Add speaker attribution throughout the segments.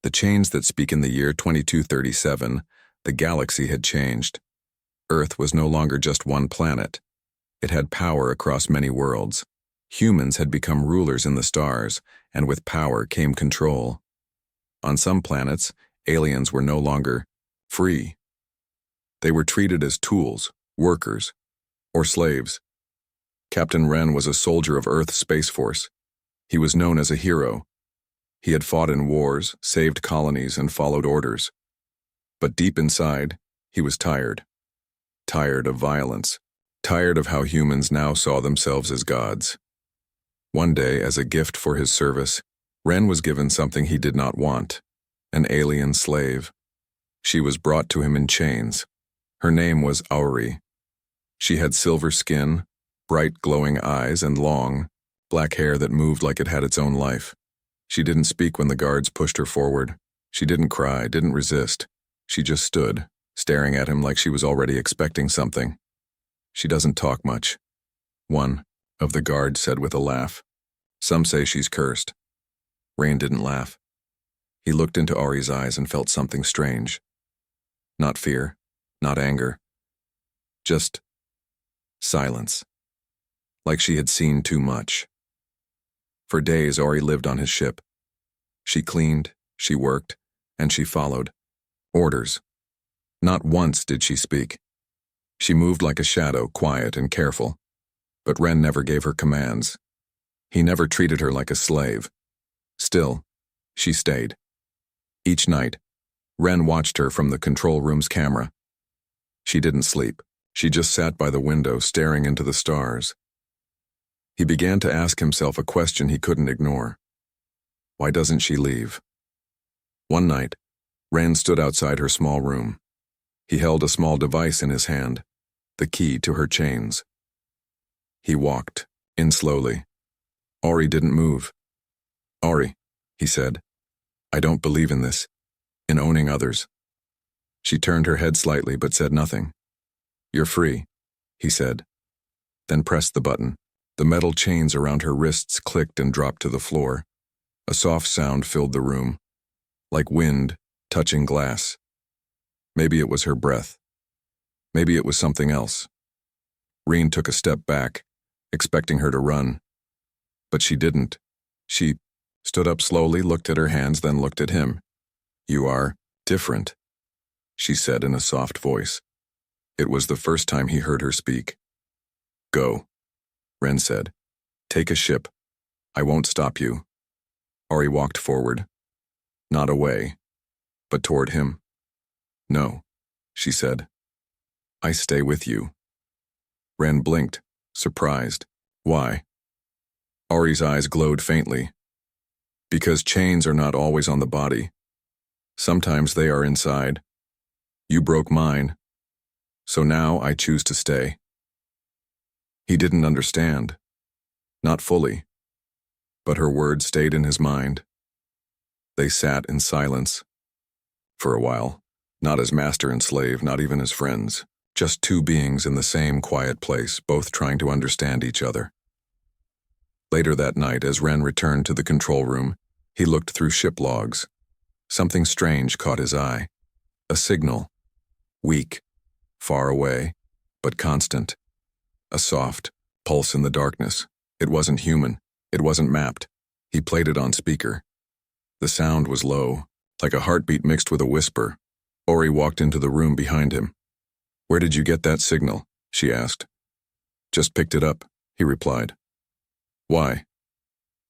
Speaker 1: The chains that speak in the year 2237, the galaxy had changed. Earth was no longer just one planet. It had power across many worlds. Humans had become rulers in the stars, and with power came control. On some planets, aliens were no longer free. They were treated as tools, workers, or slaves. Captain Wren was a soldier of Earth's Space Force. He was known as a hero. He had fought in wars, saved colonies, and followed orders. But deep inside, he was tired. Tired of violence. Tired of how humans now saw themselves as gods. One day, as a gift for his service, Wren was given something he did not want, an alien slave. She was brought to him in chains. Her name was Auri. She had silver skin, bright glowing eyes, and long, black hair that moved like it had its own life. She didn't speak when the guards pushed her forward. She didn't cry, didn't resist. She just stood, staring at him like she was already expecting something. "She doesn't talk much," one of the guards said with a laugh. "Some say she's cursed." Rain didn't laugh. He looked into Ari's eyes and felt something strange. Not fear, not anger. Just silence. Like she had seen too much. For days, Ari lived on his ship. She cleaned, she worked, and she followed. Orders. Not once did she speak. She moved like a shadow, quiet and careful. But Wren never gave her commands. He never treated her like a slave. Still, she stayed. Each night, Wren watched her from the control room's camera. She didn't sleep. She just sat by the window, staring into the stars. He began to ask himself a question he couldn't ignore. Why doesn't she leave? One night, Wren stood outside her small room. He held a small device in his hand, the key to her chains. He walked, in slowly. Ari didn't move. "Ari," he said, "I don't believe in this, in owning others." She turned her head slightly but said nothing. "You're free," he said. Then pressed the button. The metal chains around her wrists clicked and dropped to the floor. A soft sound filled the room, like wind touching glass. Maybe it was her breath. Maybe it was something else. Reen took a step back, expecting her to run. But she didn't. She stood up slowly, looked at her hands, then looked at him. "You are different," she said in a soft voice. It was the first time he heard her speak. "Go," Wren said. "Take a ship. I won't stop you." Ari walked forward. Not away, but toward him. "No," she said. "I stay with you." Wren blinked, surprised. "Why?" Ari's eyes glowed faintly. "Because chains are not always on the body. Sometimes they are inside. You broke mine. So now I choose to stay." He didn't understand. Not fully. But her words stayed in his mind. They sat in silence. For a while, not as master and slave, not even as friends. Just two beings in the same quiet place, both trying to understand each other. Later that night, as Wren returned to the control room, he looked through ship logs. Something strange caught his eye. A signal. Weak. Far away. But constant. A soft pulse in the darkness. It wasn't human. It wasn't mapped. He played it on speaker. The sound was low, like a heartbeat mixed with a whisper. Ori walked into the room behind him. "Where did you get that signal?" she asked. "Just picked it up," he replied. "Why?"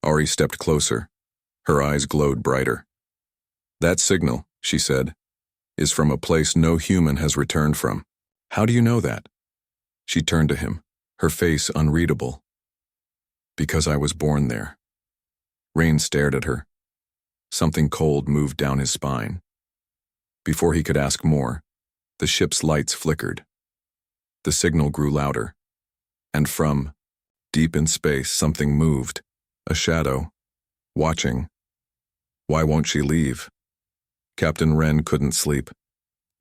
Speaker 1: Ari stepped closer. Her eyes glowed brighter. "That signal," she said, "is from a place no human has returned from." "How do you know that?" She turned to him, her face unreadable. "Because I was born there." Rain stared at her. Something cold moved down his spine. Before he could ask more, the ship's lights flickered. The signal grew louder. And from deep in space, something moved. A shadow. Watching. Why won't she leave? Captain Wren couldn't sleep.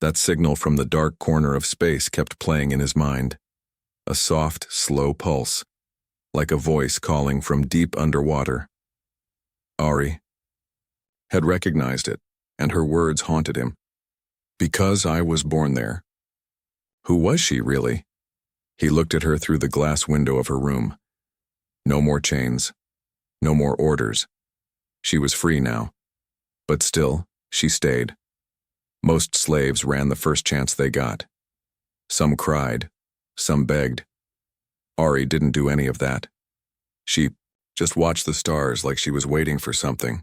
Speaker 1: That signal from the dark corner of space kept playing in his mind. A soft, slow pulse, like a voice calling from deep underwater. Ari had recognized it. and her words haunted him. Because I was born there. Who was she, really? He looked at her through the glass window of her room. No more chains. No more orders. She was free now. But still, she stayed. Most slaves ran the first chance they got. Some cried. Some begged. Ari didn't do any of that. She just watched the stars like she was waiting for something.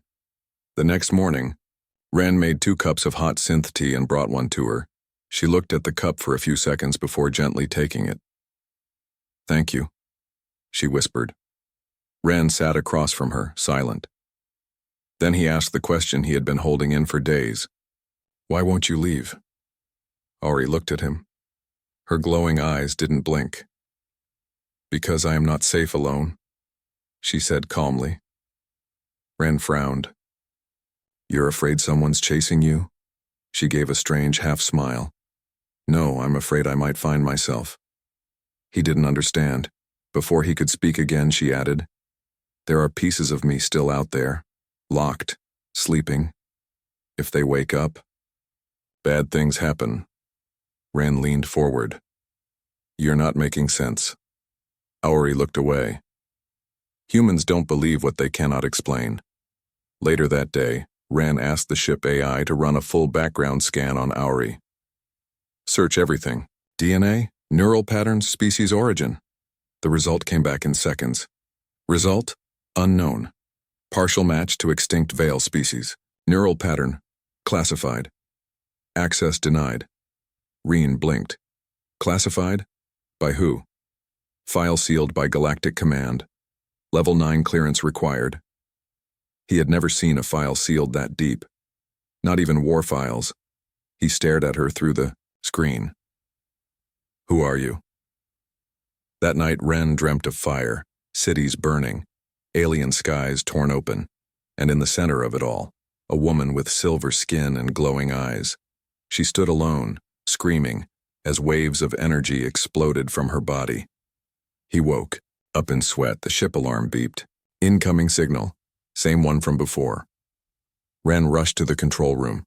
Speaker 1: The next morning, Ren made 2 cups of hot synth tea and brought one to her. She looked at the cup for a few seconds before gently taking it. Thank you, she whispered. Ren sat across from her, silent. Then he asked the question he had been holding in for days. Why won't you leave? Ari looked at him. Her glowing eyes didn't blink. Because I am not safe alone, she said calmly. Ren frowned. You're afraid someone's chasing you? She gave a strange half-smile. No, I'm afraid I might find myself. He didn't understand. Before he could speak again, she added, There are pieces of me still out there, locked, sleeping. If they wake up, bad things happen. Ren leaned forward. You're not making sense. Auri looked away. Humans don't believe what they cannot explain. Later that day, Ren asked the ship AI to run a full background scan on Auri. Search everything. DNA, neural patterns, species origin. The result came back in seconds. Result? Unknown. Partial match to extinct Vale species. Neural pattern. Classified. Access denied. Reen blinked. Classified? By who? File sealed by Galactic Command. Level 9 clearance required. He had never seen a file sealed that deep. Not even war files. He stared at her through the screen. Who are you? That night, Ren dreamt of fire, cities burning, alien skies torn open, and in the center of it all, a woman with silver skin and glowing eyes. She stood alone, screaming, as waves of energy exploded from her body. He woke. Up in sweat, the ship alarm beeped. Incoming signal. Same one from before. Ren rushed to the control room.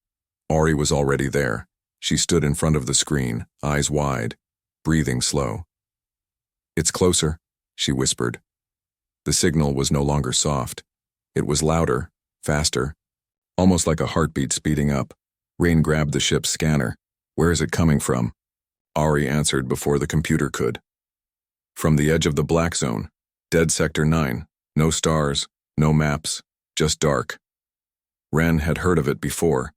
Speaker 1: Ari was already there. She stood in front of the screen, eyes wide, breathing slow. It's closer, she whispered. The signal was no longer soft. It was louder, faster, almost like a heartbeat speeding up. Rain grabbed the ship's scanner. Where is it coming from? Ari answered before the computer could. From the edge of the black zone. Dead Sector 9. No stars, no maps, just dark. Ren had heard of it before.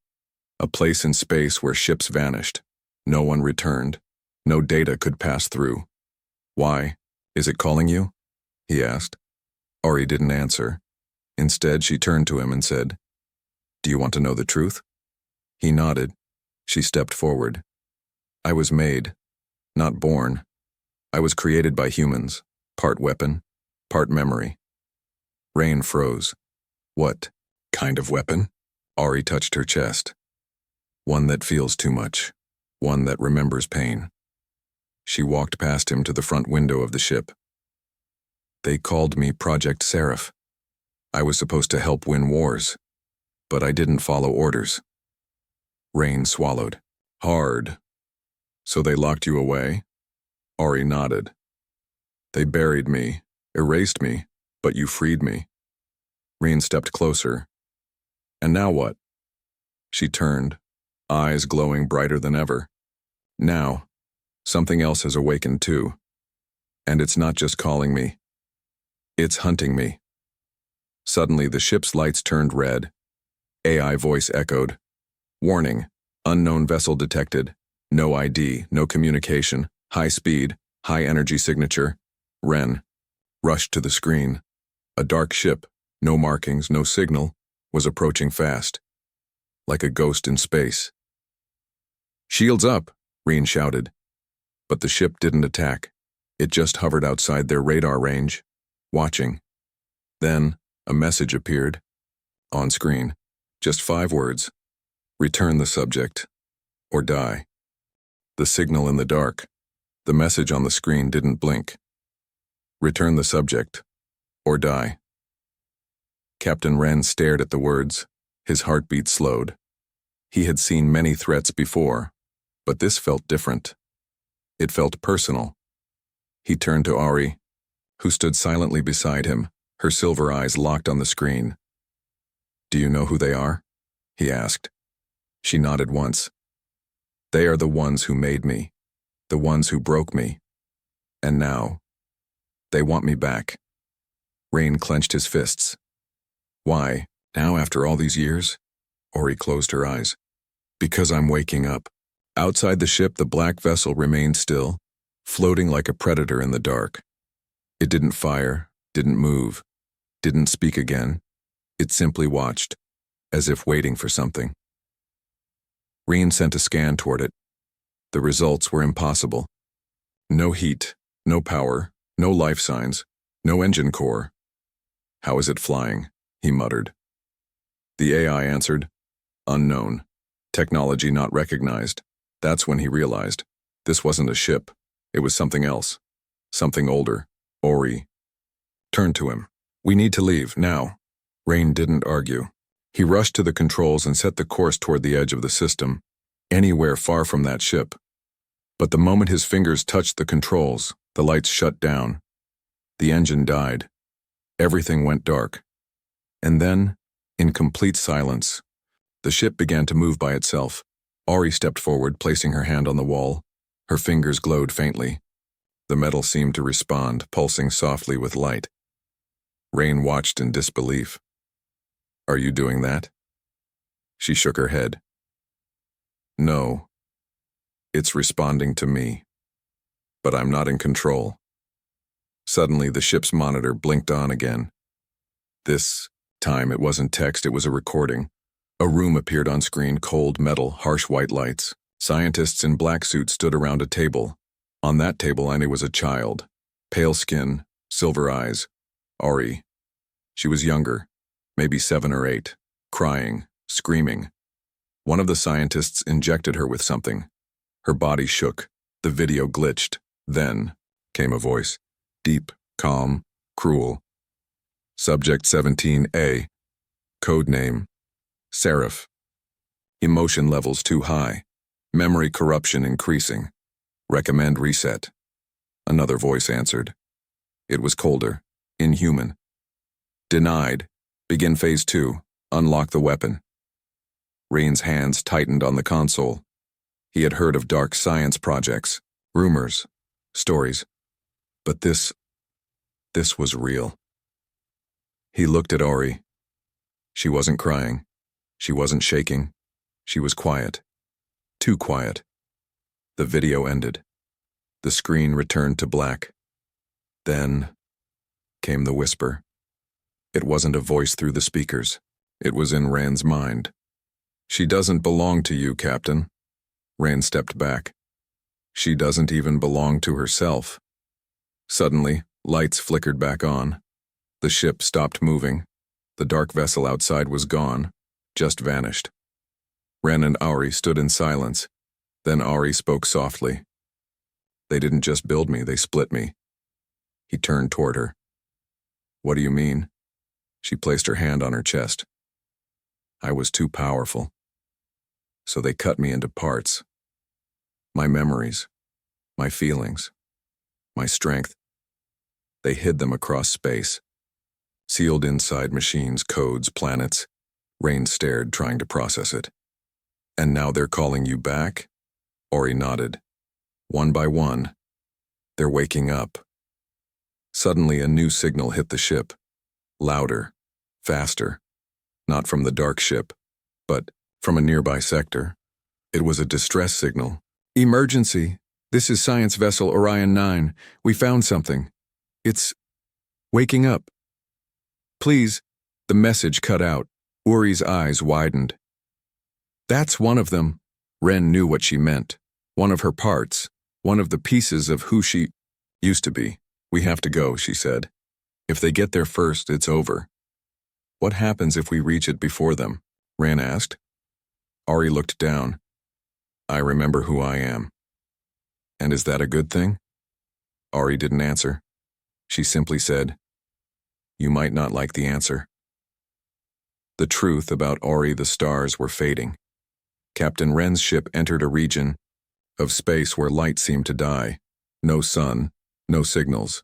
Speaker 1: A place in space where ships vanished. No one returned. No data could pass through. Why? Is it calling you? He asked. Ari didn't answer. Instead, she turned to him and said, Do you want to know the truth? He nodded. She stepped forward. I was made, not born. I was created by humans, part weapon, part memory. Rain froze. What kind of weapon? Ari touched her chest. One that feels too much. One that remembers pain. She walked past him to the front window of the ship. They called me Project Seraph. I was supposed to help win wars, but I didn't follow orders. Rain swallowed. Hard. So they locked you away? Ari nodded. They buried me, erased me, but you freed me. Rain stepped closer. And now what? She turned, eyes glowing brighter than ever. Now, something else has awakened too. And it's not just calling me. It's hunting me. Suddenly, the ship's lights turned red. AI voice echoed. Warning, unknown vessel detected. No ID, no communication, high speed, high energy signature. Ren rushed to the screen. A dark ship, no markings, no signal, was approaching fast. Like a ghost in space. Shields up, Reen shouted. But the ship didn't attack. It just hovered outside their radar range, watching. Then, a message appeared. On screen. Just 5 words. Return the subject. Or die. The signal in the dark. The message on the screen didn't blink. Return the subject. Or die. Captain Ren stared at the words. His heartbeat slowed. He had seen many threats before, but this felt different. It felt personal. He turned to Ari, who stood silently beside him, her silver eyes locked on the screen. "Do you know who they are?" he asked. She nodded once. "They are the ones who made me, the ones who broke me. And now, they want me back." Rain clenched his fists. "Why, now after all these years?" Ori closed her eyes. "Because I'm waking up." Outside the ship, the black vessel remained still, floating like a predator in the dark. It didn't fire, didn't move, didn't speak again. It simply watched, as if waiting for something. Rain sent a scan toward it. The results were impossible. No heat, no power, no life signs, no engine core. "How is it flying?" he muttered. The AI answered, "Unknown. Technology not recognized." That's when he realized this wasn't a ship. It was something else. Something older. Ori turned to him. "We need to leave, now." Rain didn't argue. He rushed to the controls and set the course toward the edge of the system, anywhere far from that ship. But the moment his fingers touched the controls, the lights shut down. The engine died. Everything went dark. And then, in complete silence, the ship began to move by itself. Ori stepped forward, placing her hand on the wall. Her fingers glowed faintly. The metal seemed to respond, pulsing softly with light. Rain watched in disbelief. "Are you doing that?" She shook her head. "No. It's responding to me. But I'm not in control." Suddenly, the ship's monitor blinked on again. This time, it wasn't text, it was a recording. A room appeared on screen, cold metal, harsh white lights. Scientists in black suits stood around a table. On that table, Annie was a child. Pale skin, silver eyes. Ori. She was younger, maybe 7 or 8, crying, screaming. One of the scientists injected her with something. Her body shook. The video glitched. Then came a voice. Deep, calm, cruel. Subject 17A. Code name. Seraph. Emotion levels too high. Memory corruption increasing. Recommend reset. Another voice answered. It was colder. Inhuman. Denied. Begin phase 2. Unlock the weapon. Rain's hands tightened on the console. He had heard of dark science projects, rumors, stories. But this was real. He looked at Ori. She wasn't crying. She wasn't shaking. She was quiet. Too quiet. The video ended. The screen returned to black. Then came the whisper. It wasn't a voice through the speakers. It was in Rand's mind. "She doesn't belong to you, Captain." Rand stepped back. She doesn't even belong to herself. Suddenly, lights flickered back on. The ship stopped moving. The dark vessel outside was gone, just vanished. Ren and Ari stood in silence. Then Ari spoke softly. "They didn't just build me, they split me." He turned toward her. "What do you mean?" She placed her hand on her chest. "I was too powerful. So they cut me into parts. My memories, my feelings, my strength. They hid them across space. Sealed inside machines, codes, planets." Rain stared, trying to process it. "And now they're calling you back?" Ori nodded. "One by one. They're waking up." Suddenly, a new signal hit the ship. Louder, faster. Not from the dark ship, but from a nearby sector. It was a distress signal. "Emergency. This is Science Vessel Orion 9. We found something. It's waking up. Please." The message cut out. Uri's eyes widened. "That's one of them." Ren knew what she meant. One of her parts. One of the pieces of who she used to be. "We have to go," she said. "If they get there first, it's over." "What happens if we reach it before them?" Ren asked. Ari looked down. "I remember who I am." "And is that a good thing?" Ari didn't answer. She simply said, "You might not like the answer." The truth about Ori the stars were fading. Captain Wren's ship entered a region of space where light seemed to die. No sun, no signals,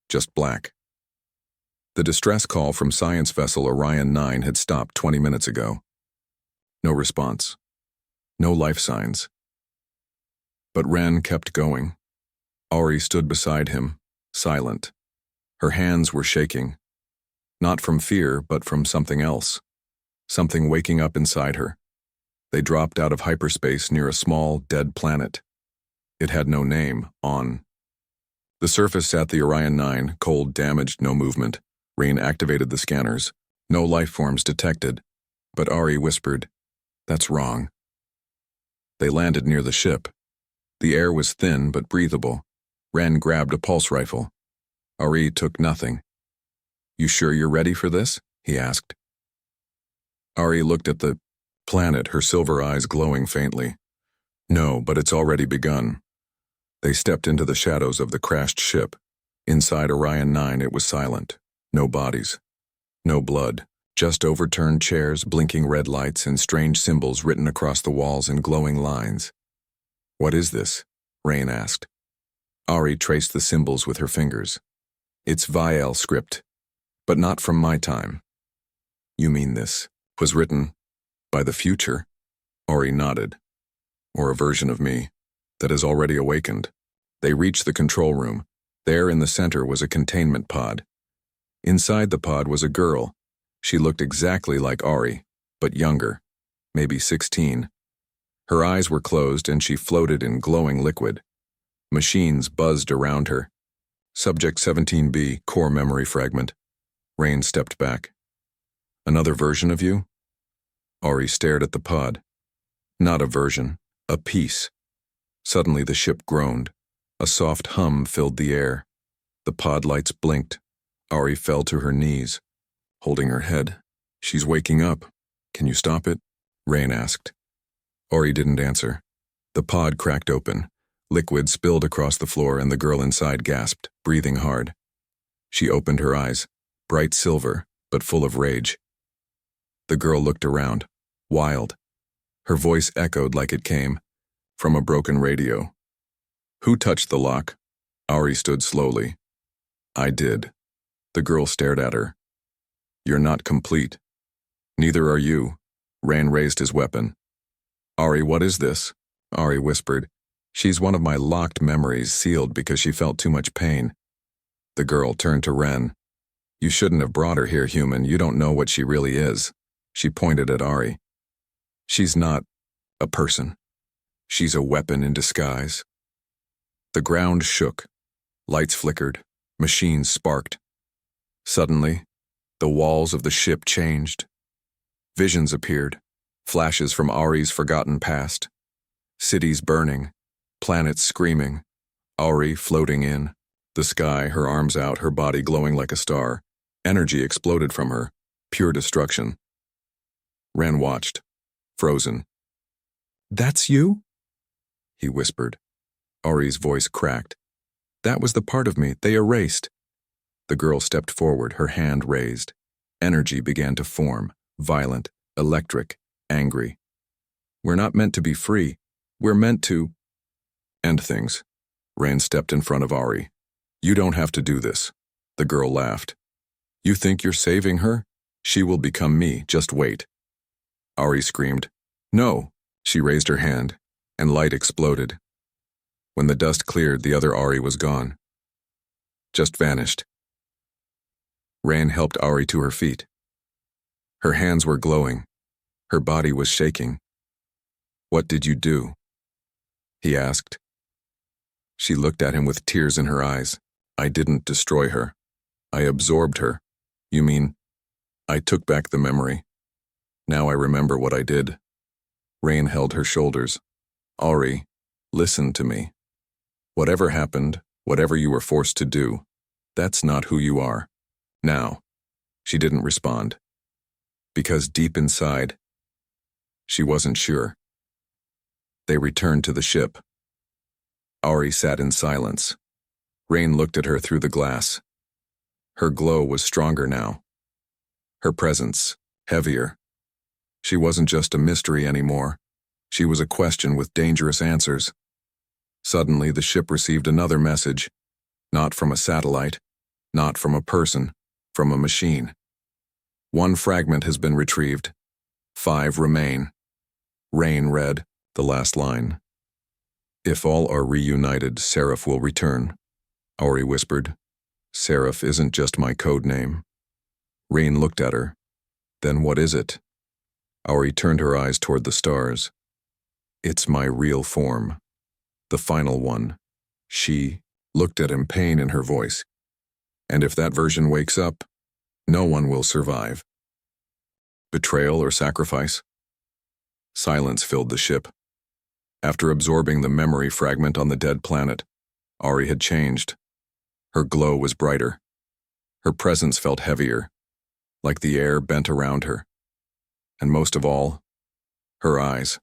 Speaker 1: just black. The distress call from science vessel Orion 9 had stopped 20 minutes ago. No response. No life signs. But Wren kept going. Ari stood beside him, silent. Her hands were shaking. Not from fear, but from something else. Something waking up inside her. They dropped out of hyperspace near a small, dead planet. It had no name, On. The surface sat the Orion 9, cold, damaged, no movement. Rain activated the scanners. No life forms detected. But Ari whispered, "That's wrong." They landed near the ship. The air was thin but breathable. Wren grabbed a pulse rifle. Ari took nothing. "You sure you're ready for this?" he asked. Ari looked at the planet, her silver eyes glowing faintly. "No, but it's already begun." They stepped into the shadows of the crashed ship. Inside Orion 9 it was silent. No bodies. No blood. Just overturned chairs, blinking red lights, and strange symbols written across the walls in glowing lines. "What is this?" Rain asked. Ari traced the symbols with her fingers. "It's Vial script, but not from my time." "You mean this was written by the future?" Ari nodded. "Or a version of me that has already awakened." They reached the control room. There in the center was a containment pod. Inside the pod was a girl. She looked exactly like Ari, but younger, maybe 16. Her eyes were closed and she floated in glowing liquid. Machines buzzed around her. Subject 17B, core memory fragment. Rain stepped back. "Another version of you?" Ari stared at the pod. Not a version, a piece. Suddenly the ship groaned. A soft hum filled the air. The pod lights blinked. Ari fell to her knees, holding her head. "She's waking up. Can you stop it?" Rain asked. Ari didn't answer. The pod cracked open. Liquid spilled across the floor and the girl inside gasped, breathing hard. She opened her eyes, bright silver, but full of rage. The girl looked around, wild. Her voice echoed like it came from a broken radio. "Who touched the lock?" Ari stood slowly. "I did." The girl stared at her. "You're not complete." "Neither are you." Rain raised his weapon. "Ari, what is this?" Ari whispered. "She's one of my locked memories, sealed because she felt too much pain." The girl turned to Wren. "You shouldn't have brought her here, human. You don't know what she really is." She pointed at Ari. "She's not a person. She's a weapon in disguise." The ground shook. Lights flickered. Machines sparked. Suddenly, the walls of the ship changed. Visions appeared, flashes from Ari's forgotten past. Cities burning, planets screaming, Ari floating in. The sky, her arms out, her body glowing like a star. Energy exploded from her, pure destruction. Wren watched, frozen. "That's you?" he whispered. Ari's voice cracked. "That was the part of me they erased." The girl stepped forward, her hand raised. Energy began to form, violent, electric, angry. "We're not meant to be free. We're meant to end things." Rain stepped in front of Ari. "You don't have to do this." The girl laughed. "You think you're saving her? She will become me, just wait." Ari screamed. "No!" She raised her hand, and light exploded. When the dust cleared, the other Ari was gone. Just vanished. Rain helped Ari to her feet. Her hands were glowing. Her body was shaking. "What did you do?" he asked. She looked at him with tears in her eyes. "I didn't destroy her. I absorbed her." "You mean?" "I took back the memory. Now I remember what I did." Rain held her shoulders. "Ari, listen to me. Whatever happened, whatever you were forced to do, that's not who you are. Now." She didn't respond. Because deep inside, she wasn't sure. They returned to the ship. Ari sat in silence. Rain looked at her through the glass. Her glow was stronger now. Her presence, heavier. She wasn't just a mystery anymore. She was a question with dangerous answers. Suddenly, the ship received another message. Not from a satellite, not from a person, from a machine. 1 fragment has been retrieved. 5 remain. Rain read the last line. If all are reunited, Seraph will return. Ori whispered. Seraph isn't just my code name. Rain looked at her. Then what is it? Ori turned her eyes toward the stars. It's my real form. The final one. She looked at him, pain in her voice. And if that version wakes up, no one will survive. Betrayal or sacrifice? Silence filled the ship. After absorbing the memory fragment on the dead planet, Ori had changed. Her glow was brighter. Her presence felt heavier, like the air bent around her. And most of all, her eyes.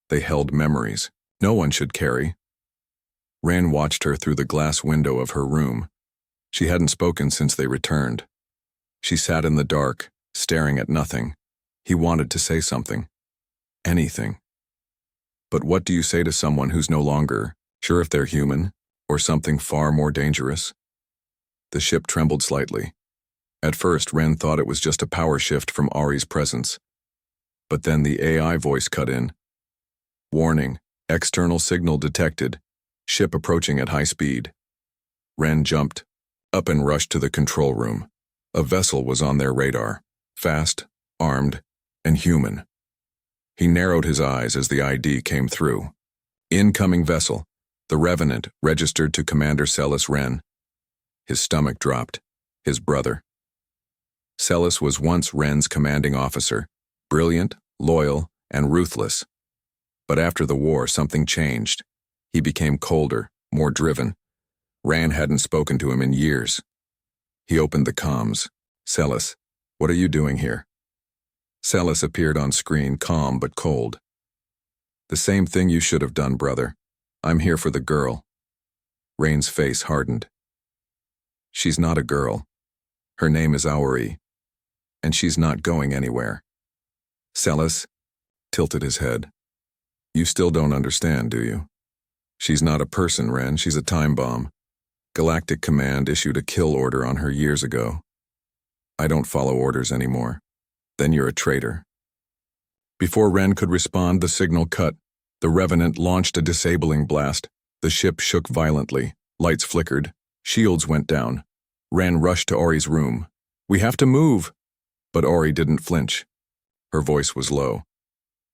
Speaker 1: They held memories no one should carry. Ran watched her through the glass window of her room. She hadn't spoken since they returned. She sat in the dark, staring at nothing. He wanted to say something. Anything. But what do you say to someone who's no longer sure if they're human or something far more dangerous? The ship trembled slightly. At first, Ren thought it was just a power shift from Ari's presence. But then the AI voice cut in. Warning, external signal detected. Ship approaching at high speed. Ren jumped up and rushed to the control room. A vessel was on their radar. Fast, armed, and human. He narrowed his eyes as the ID came through. Incoming vessel. The Revenant, registered to Commander Celis Ren. His stomach dropped. His brother. Celis was once Ren's commanding officer. Brilliant, loyal, and ruthless. But after the war, something changed. He became colder, more driven. Ran hadn't spoken to him in years. He opened the comms. Celis, what are you doing here? Celis appeared on screen, calm but cold. The same thing you should have done, brother. I'm here for the girl. Rain's face hardened. She's not a girl. Her name is Auri. And she's not going anywhere. Celis tilted his head. You still don't understand, do you? She's not a person, Ren. She's a time bomb. Galactic Command issued a kill order on her years ago. I don't follow orders anymore. Then you're a traitor. Before Ren could respond, the signal cut. The Revenant launched a disabling blast. The ship shook violently. Lights flickered. Shields went down. Ren rushed to Ori's room. We have to move. But Ori didn't flinch. Her voice was low.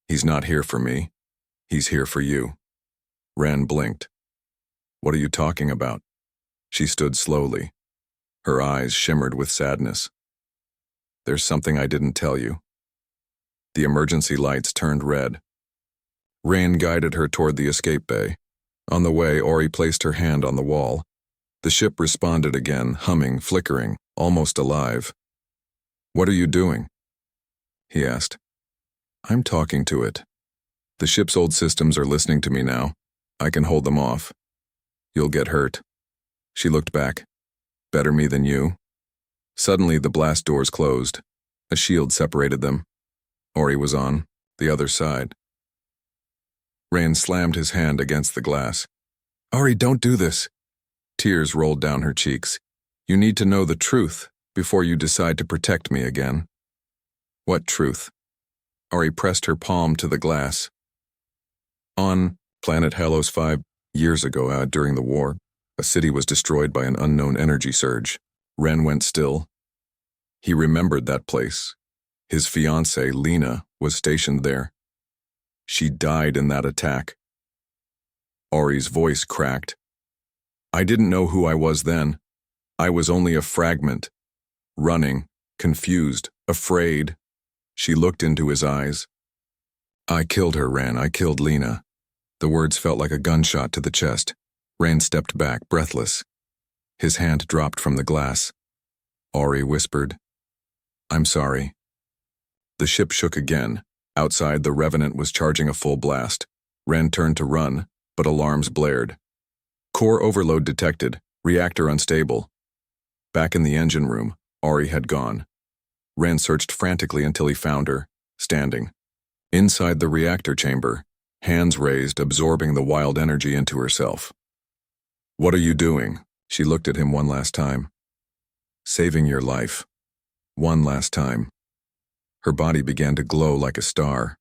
Speaker 1: He's not here for me. He's here for you. Ren blinked. What are you talking about? She stood slowly. Her eyes shimmered with sadness. There's something I didn't tell you. The emergency lights turned red. Ren guided her toward the escape bay. On the way, Ori placed her hand on the wall. The ship responded again, humming, flickering, almost alive. What are you doing? He asked. I'm talking to it. The ship's old systems are listening to me now. I can hold them off. You'll get hurt. She looked back. Better me than you. Suddenly, the blast doors closed. A shield separated them. Ori was on the other side. Rain slammed his hand against the glass. Ori, don't do this. Tears rolled down her cheeks. You need to know the truth before you decide to protect me again. What truth? Ori pressed her palm to the glass. On planet Halos 5 years ago, during the war, a city was destroyed by an unknown energy surge. Ren went still. He remembered that place. His fiancée, Lena, was stationed there. She died in that attack. Ori's voice cracked. I didn't know who I was then. I was only a fragment. Running, confused, afraid. She looked into his eyes. I killed her, Ren. I killed Lena. The words felt like a gunshot to the chest. Ren stepped back, breathless. His hand dropped from the glass. Ori whispered, I'm sorry. The ship shook again. Outside, the Revenant was charging a full blast. Ren turned to run, but alarms blared. Core overload detected. Reactor unstable. Back in the engine room, Ori had gone. Ren searched frantically until he found her, standing. Inside the reactor chamber, hands raised, absorbing the wild energy into herself. "What are you doing?" She looked at him one last time. "Saving your life. One last time." Her body began to glow like a star.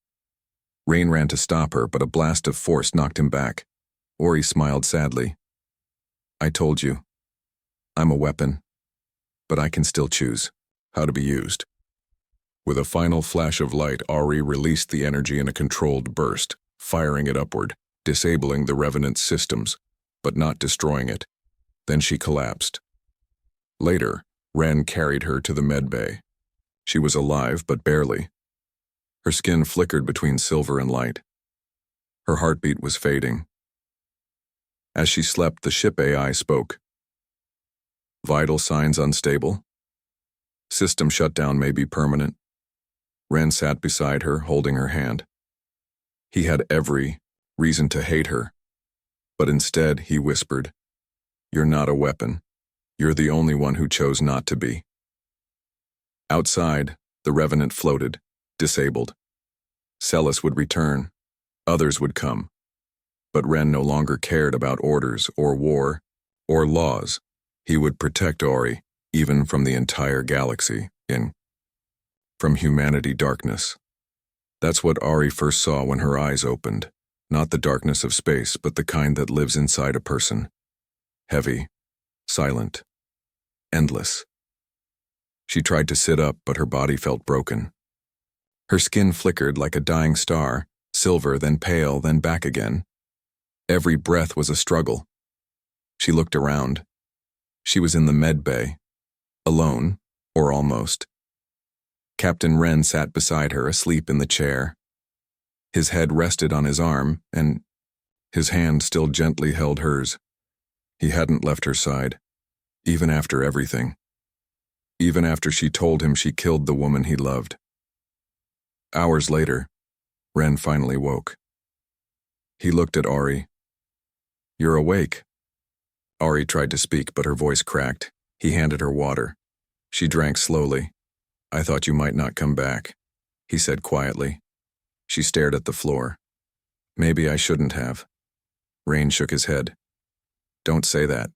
Speaker 1: Rain ran to stop her, but a blast of force knocked him back. Ori smiled sadly. "I told you. I'm a weapon, but I can still choose how to be used." With a final flash of light, Ori released the energy in a controlled burst, firing it upward, disabling the Revenant's systems, but not destroying it. Then she collapsed. Later, Ren carried her to the med bay. She was alive, but barely. Her skin flickered between silver and light. Her heartbeat was fading. As she slept, the ship AI spoke. "Vital signs unstable. System shutdown may be permanent." Ren sat beside her, holding her hand. He had every reason to hate her, but instead he whispered, "You're not a weapon. You're the only one who chose not to be." Outside, the Revenant floated, disabled. Celis would return. Others would come. But Ren no longer cared about orders or war or laws. He would protect Ori, even from the entire galaxy, from humanity darkness. That's what Ori first saw when her eyes opened. Not the darkness of space, but the kind that lives inside a person. Heavy, silent, endless. She tried to sit up, but her body felt broken. Her skin flickered like a dying star, silver, then pale, then back again. Every breath was a struggle. She looked around. She was in the med bay, alone, or almost. Captain Ren sat beside her, asleep in the chair. His head rested on his arm, and his hand still gently held hers. He hadn't left her side, even after everything. Even after she told him she killed the woman he loved. Hours later, Ren finally woke. He looked at Ori. "You're awake." Ori tried to speak, but her voice cracked. He handed her water. She drank slowly. "I thought you might not come back," he said quietly. She stared at the floor. "Maybe I shouldn't have." Rain shook his head. "Don't say that.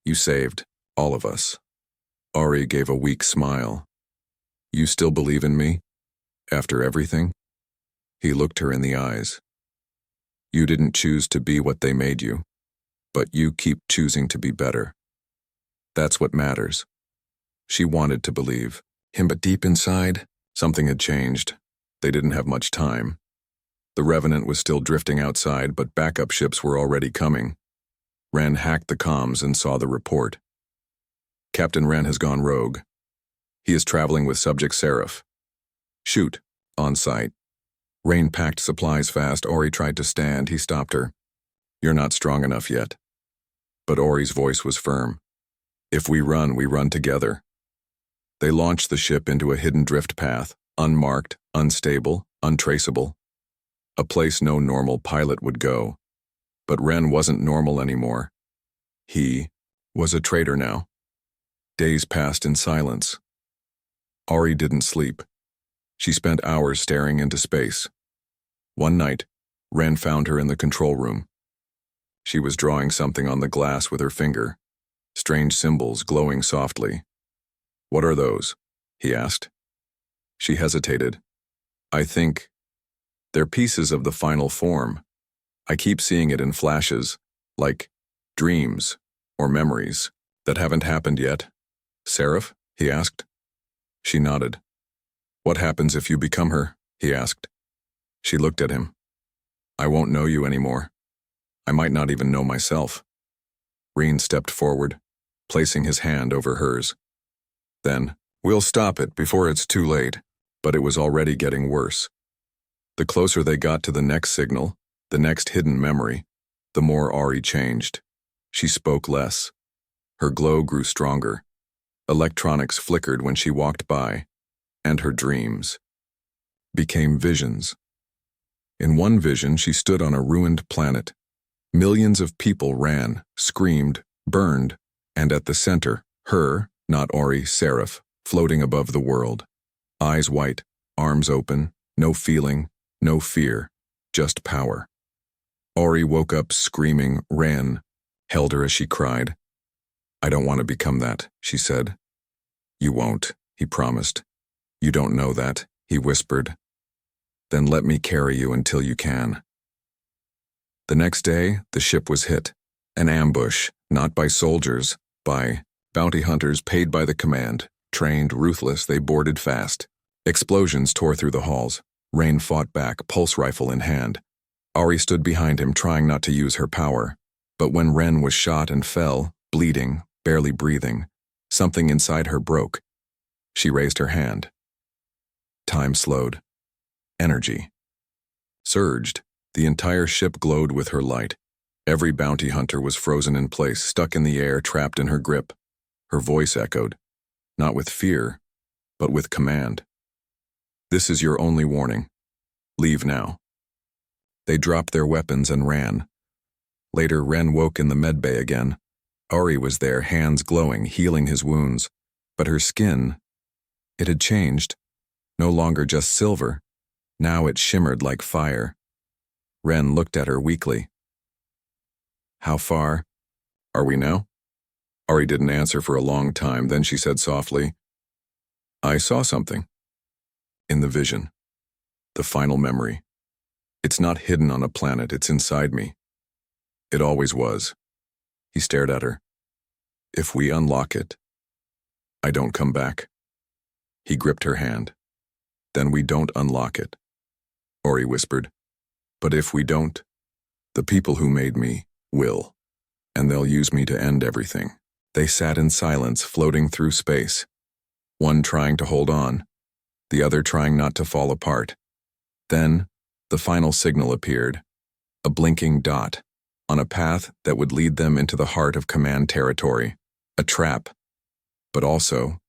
Speaker 1: You saved all of us." Ori gave a weak smile. "You still believe in me? After everything?" He looked her in the eyes. "You didn't choose to be what they made you, but you keep choosing to be better. That's what matters." She wanted to believe him, but deep inside, something had changed. They didn't have much time. The Revenant was still drifting outside, but backup ships were already coming. Ren hacked the comms and saw the report. "Captain Ren has gone rogue. He is traveling with Subject Seraph. Shoot, on sight." Rain packed supplies fast. Ori tried to stand. He stopped her. "You're not strong enough yet." But Ori's voice was firm. "If we run together." They launched the ship into a hidden drift path, unmarked, unstable, untraceable. A place no normal pilot would go. But Ren wasn't normal anymore. He was a traitor now. Days passed in silence. Ori didn't sleep. She spent hours staring into space. One night, Ren found her in the control room. She was drawing something on the glass with her finger, strange symbols glowing softly. "What are those?" he asked. She hesitated. "I think they're pieces of the final form. I keep seeing it in flashes, like dreams or memories that haven't happened yet." "Seraph?" he asked. She nodded. "What happens if you become her?" he asked. She looked at him. "I won't know you anymore. I might not even know myself." Reen stepped forward, placing his hand over hers. Then, "We'll stop it before it's too late." But it was already getting worse. The closer they got to the next signal, the next hidden memory, the more Ori changed. She spoke less. Her glow grew stronger. Electronics flickered when she walked by, and her dreams became visions. In one vision, she stood on a ruined planet. Millions of people ran, screamed, burned, and at the center, her, not Ori, Seraph, floating above the world. Eyes white, arms open, no feeling, No fear, just power. Ori woke up screaming, ran, held her as she cried. "I don't want to become that," she said. "You won't," he promised. "You don't know that," he whispered. "Then let me carry you until you can." The next day, the ship was hit. An ambush, not by soldiers, by bounty hunters paid by the command. Trained, ruthless, they boarded fast. Explosions tore through the halls. Rain fought back, pulse rifle in hand. Ari stood behind him, trying not to use her power. But when Ren was shot and fell, bleeding, barely breathing, something inside her broke. She raised her hand. Time slowed. Energy surged. The entire ship glowed with her light. Every bounty hunter was frozen in place, stuck in the air, trapped in her grip. Her voice echoed, not with fear, but with command. "This is your only warning. Leave now." They dropped their weapons and ran. Later, Ren woke in the medbay again. Ari was there, hands glowing, healing his wounds. But her skin, it had changed. No longer just silver. Now it shimmered like fire. Ren looked at her weakly. "How far are we now?" Ari didn't answer for a long time. Then she said softly, "I saw something. In the vision. The final memory. It's not hidden on a planet, it's inside me. It always was." He stared at her. "If we unlock it, I don't come back." He gripped her hand. "Then we don't unlock it," Ori whispered. "But if we don't, the people who made me will, and they'll use me to end everything." They sat in silence, floating through space. One trying to hold on, the other trying not to fall apart. Then, the final signal appeared, a blinking dot, on a path that would lead them into the heart of command territory. A trap, but also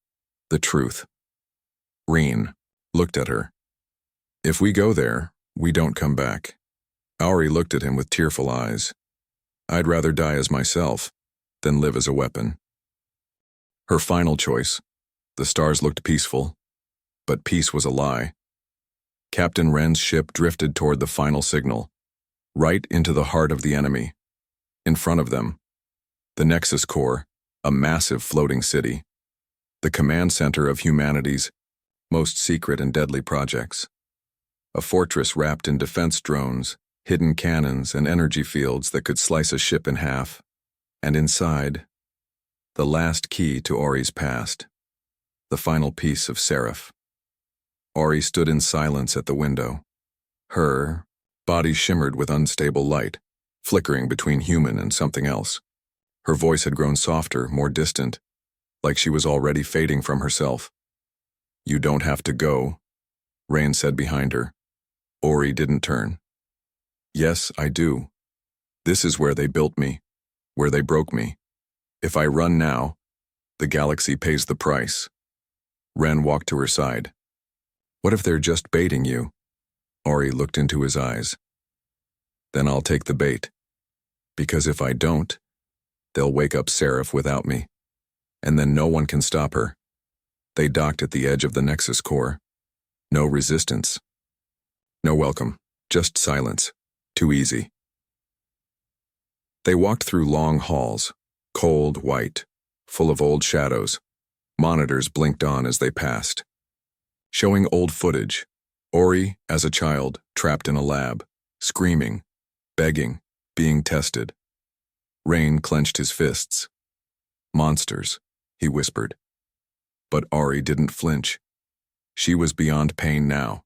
Speaker 1: the truth. Reen looked at her. "If we go there, we don't come back." Auri looked at him with tearful eyes. "I'd rather die as myself than live as a weapon." Her final choice. The stars looked peaceful, but peace was a lie. Captain Ren's ship drifted toward the final signal, right into the heart of the enemy. In front of them, the Nexus Core, a massive floating city, the command center of humanity's most secret and deadly projects. A fortress wrapped in defense drones, hidden cannons, and energy fields that could slice a ship in half. And inside, the last key to Ori's past, the final piece of Seraph. Ori stood in silence at the window. Her body shimmered with unstable light, flickering between human and something else. Her voice had grown softer, more distant, like she was already fading from herself. "You don't have to go," Rain said behind her. Ori didn't turn. "Yes, I do. This is where they built me, where they broke me. If I run now, the galaxy pays the price." Ren walked to her side. "What if they're just baiting you?" Ori looked into his eyes. "Then I'll take the bait. Because if I don't, they'll wake up Seraph without me. And then no one can stop her." They docked at the edge of the Nexus Core. No resistance. No welcome. Just silence. Too easy. They walked through long halls, cold, white, full of old shadows. Monitors blinked on as they passed, showing old footage. Ori, as a child, trapped in a lab, screaming, begging, being tested. Rain clenched his fists. "Monsters," he whispered. But Ori didn't flinch. She was beyond pain now.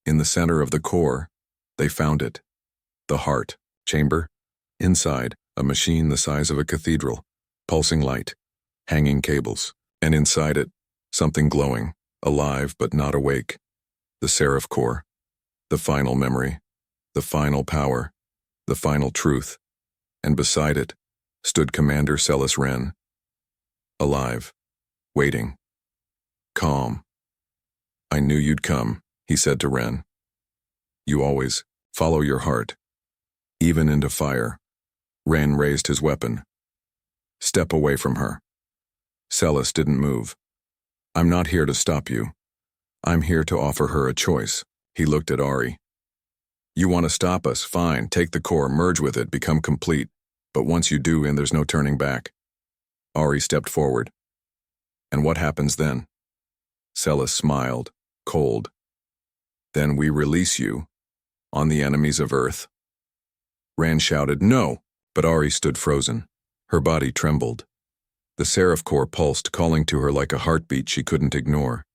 Speaker 1: In the center of the core, they found it. The heart chamber. Inside, a machine the size of a cathedral, pulsing light, hanging cables. And inside it, something glowing, alive but not awake. The Seraph Core. The final memory. The final power. The final truth. And beside it, stood Commander Celis Ren. Alive. Waiting. Calm. "I knew you'd come," he said to Ren. "You always follow your heart. Even into fire." Ren raised his weapon. "Step away from her." Celis didn't move. "I'm not here to stop you. I'm here to offer her a choice." He looked at Ari. You want to stop us? Fine, take the core, merge with it, become complete. But once you do, and there's no turning back. Ari stepped forward. And what happens then? Celis smiled, cold. Then we release you, on the enemies of Earth. Rand shouted, no, but Ari stood frozen. Her body trembled. The Seraph core pulsed, calling to her like a heartbeat she couldn't ignore.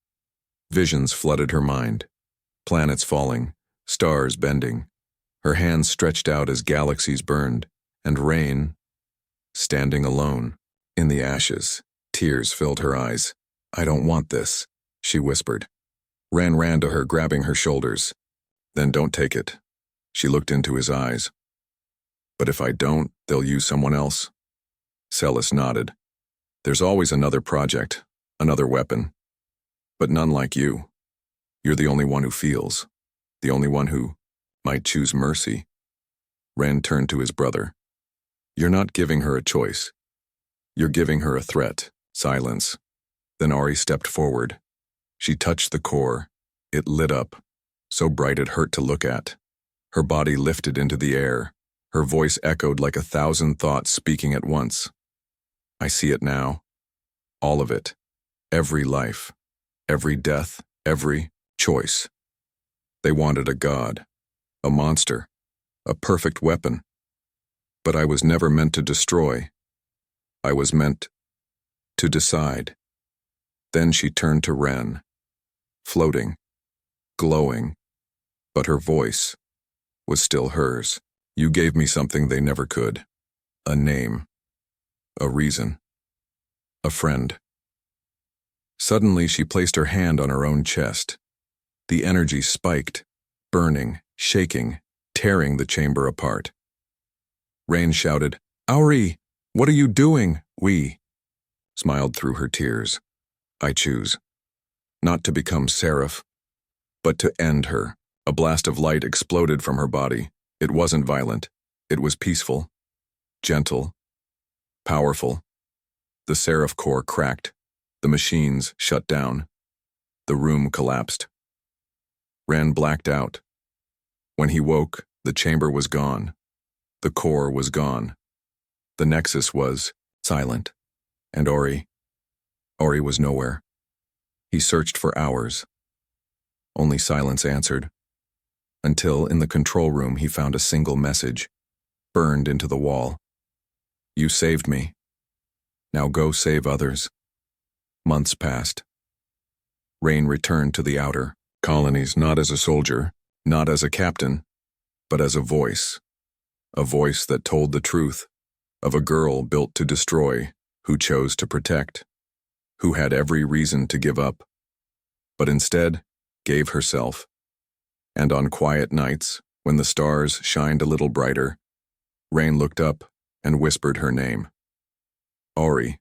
Speaker 1: Visions flooded her mind. Planets falling, stars bending. Her hands stretched out as galaxies burned, and Rain, standing alone, in the ashes. Tears filled her eyes. I don't want this, she whispered. Rand ran to her, grabbing her shoulders. Then don't take it. She looked into his eyes. But if I don't, they'll use someone else. Celis nodded. There's always another project, another weapon. But none like you. You're the only one who feels. The only one who might choose mercy. Rand turned to his brother. You're not giving her a choice. You're giving her a threat. Silence. Then Ari stepped forward. She touched the core. It lit up, so bright it hurt to look at. Her body lifted into the air. Her voice echoed like 1,000 thoughts speaking at once. I see it now. All of it. Every life. Every death. Every choice. They wanted a god. A monster. A perfect weapon. But I was never meant to destroy. I was meant to decide. Then she turned to Ren. Floating. Glowing. But her voice was still hers. You gave me something they never could. A name. A reason. A friend. Suddenly she placed her hand on her own chest. The energy spiked, burning, shaking, tearing the chamber apart. Rain shouted, Auri, what are you doing? We smiled through her tears. I choose. Not to become Seraph, but to end her. A blast of light exploded from her body. It wasn't violent. It was peaceful, gentle, powerful. The Seraph core cracked. The machines shut down. The room collapsed. Rand blacked out. When he woke, the chamber was gone. The core was gone. The nexus was silent. And Ori was nowhere. He searched for hours. Only silence answered. Until in the control room he found a single message, burned into the wall. You saved me. Now go save others. Months passed. Rain returned to the outer colonies not as a soldier, not as a captain, but as a voice that told the truth of a girl built to destroy who chose to protect, who had every reason to give up, but instead gave herself. And on quiet nights, when the stars shined a little brighter, Rain looked up and whispered her name. Ori.